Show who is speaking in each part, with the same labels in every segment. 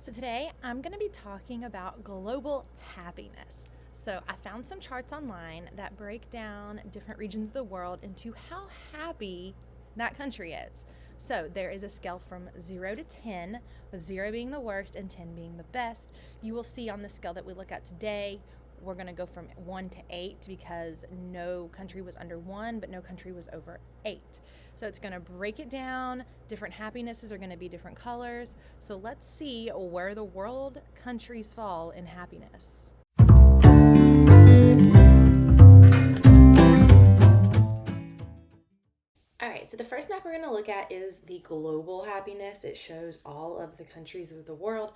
Speaker 1: So today I'm going to be talking about global happiness. So I found some charts online that break down different regions of the world into how happy that country is. So there is a scale from 0 to 10, with 0 being the worst and 10 being the best. You will see on the scale that we look at today, we're going to go from 1 to 8 because no country was under 1, but no country was over 8. So it's going to break it down. Different happinesses are going to be different colors. So let's see where the world countries fall in happiness. All right, so the first map we're going to look at is the global happiness. It shows all of the countries of the world.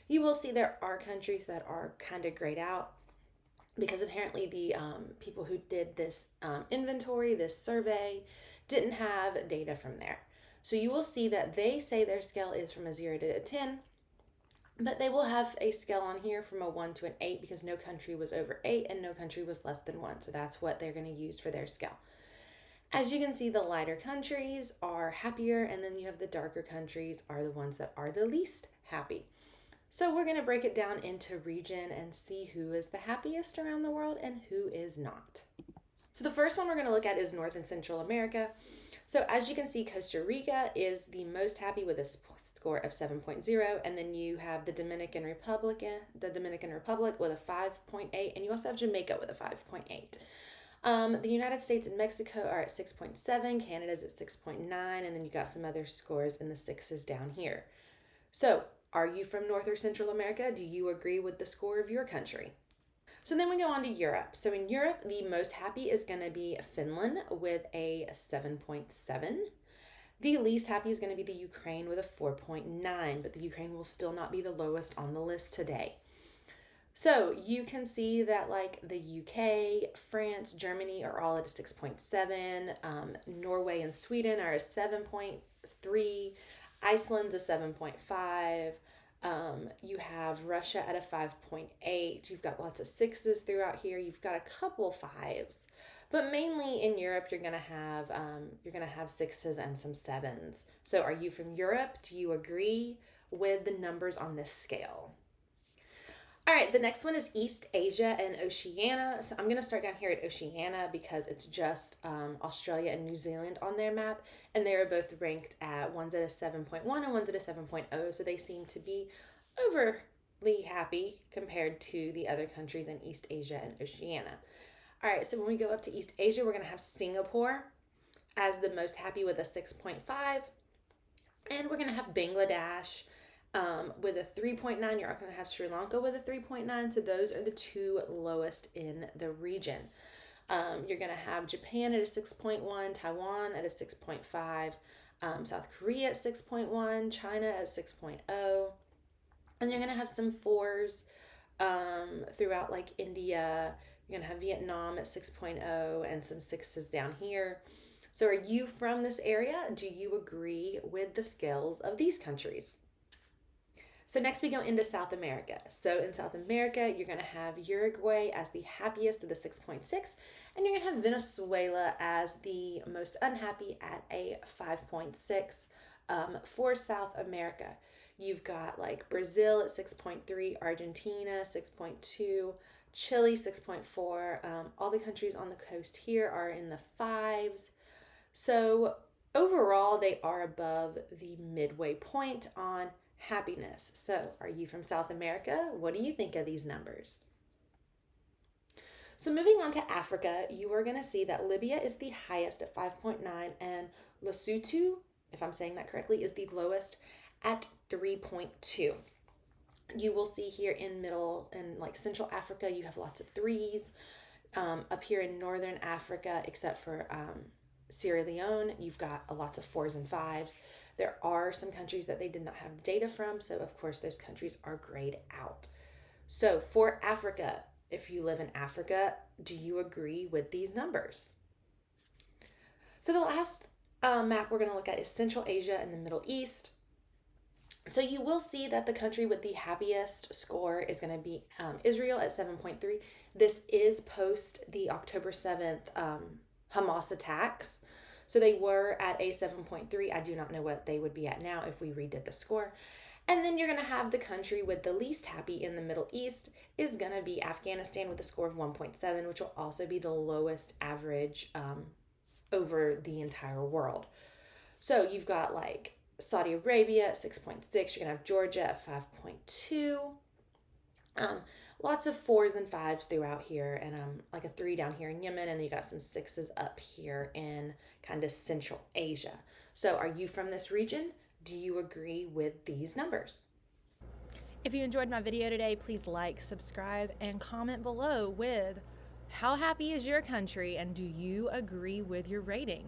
Speaker 1: You will see there are countries that are kind of grayed out because apparently the people who did this inventory, this survey, didn't have data from there. So you will see that they say their scale is from a 0 to a 10, but they will have a scale on here from a 1 to an 8 because no country was over 8 and no country was less than 1. So that's what they're going to use for their scale. As you can see, the lighter countries are happier, and then you have the darker countries are the ones that are the least happy. So we're going to break it down into region and see who is the happiest around the world and who is not. So the first one we're going to look at is North and Central America. So as you can see, Costa Rica is the most happy with a score of 7.0, and then you have the Dominican Republic with a 5.8, and you also have Jamaica with a 5.8. The United States and Mexico are at 6.7, Canada's at 6.9, and then you got some other scores in the sixes down here. So, are you from North or Central America? Do you agree with the score of your country? So then we go on to Europe. So in Europe, the most happy is going to be Finland with a 7.7. The least happy is going to be the Ukraine with a 4.9, but the Ukraine will still not be the lowest on the list today. So you can see that like the UK, France, Germany are all at a 6.7. Norway and Sweden are a 7.3. Iceland's a 7.5. You have Russia at a 5.8. You've got lots of sixes throughout here. You've got a couple fives, but mainly in Europe you're gonna have sixes and some sevens. So are you from Europe? Do you agree with the numbers on this scale? All right, the next one is East Asia and Oceania. So I'm going to start down here at Oceania because it's just Australia and New Zealand on their map, and they are both ranked at one's at a 7.1 and one's at a 7.0, so they seem to be overly happy compared to the other countries in East Asia and Oceania. All right, so when we go up to East Asia, we're going to have Singapore as the most happy with a 6.5, and we're going to have Bangladesh with a 3.9. You're going to have Sri Lanka with a 3.9. So those are the two lowest in the region. You're going to have Japan at a 6.1, Taiwan at a 6.5, South Korea at 6.1, China at 6.0. And you're going to have some fours throughout like India. You're going to have Vietnam at 6.0 and some sixes down here. So are you from this area? Do you agree with the scales of these countries? So next we go into South America. So in South America, you're going to have Uruguay as the happiest with a 6.6, and you're going to have Venezuela as the most unhappy at a 5.6. For South America, you've got like Brazil at 6.3, Argentina 6.2, Chile 6.4. All the countries on the coast here are in the fives. So overall, they are above the midway point on happiness. So, are you from South America? What do you think of these numbers? So, moving on to Africa, you are going to see that Libya is the highest at 5.9, and Lesotho, if I'm saying that correctly, is the lowest at 3.2. You will see here in middle and like Central Africa, you have lots of threes. Up here in Northern Africa, except for Sierra Leone, you've got lots of fours and fives. There are some countries that they did not have data from, so of course those countries are grayed out. So for Africa, if you live in Africa, do you agree with these numbers? So the last map we're going to look at is Central Asia and the Middle East. So you will see that the country with the happiest score is going to be Israel at 7.3. This is post the October 7th Hamas attacks. So they were at a 7.3. I do not know what they would be at now if we redid the score. And then you're going to have the country with the least happy in the Middle East is going to be Afghanistan with a score of 1.7, which will also be the lowest average over the entire world. So you've got like Saudi Arabia at 6.6, you're going to have Georgia at 5.2. Um, Lots of fours and fives throughout here, and like a three down here in Yemen, and then you got some sixes up here in kind of Central Asia. So, are you from this region? Do you agree with these numbers?
Speaker 2: If you enjoyed my video today, please like, subscribe, and comment below with how happy is your country and do you agree with your rating?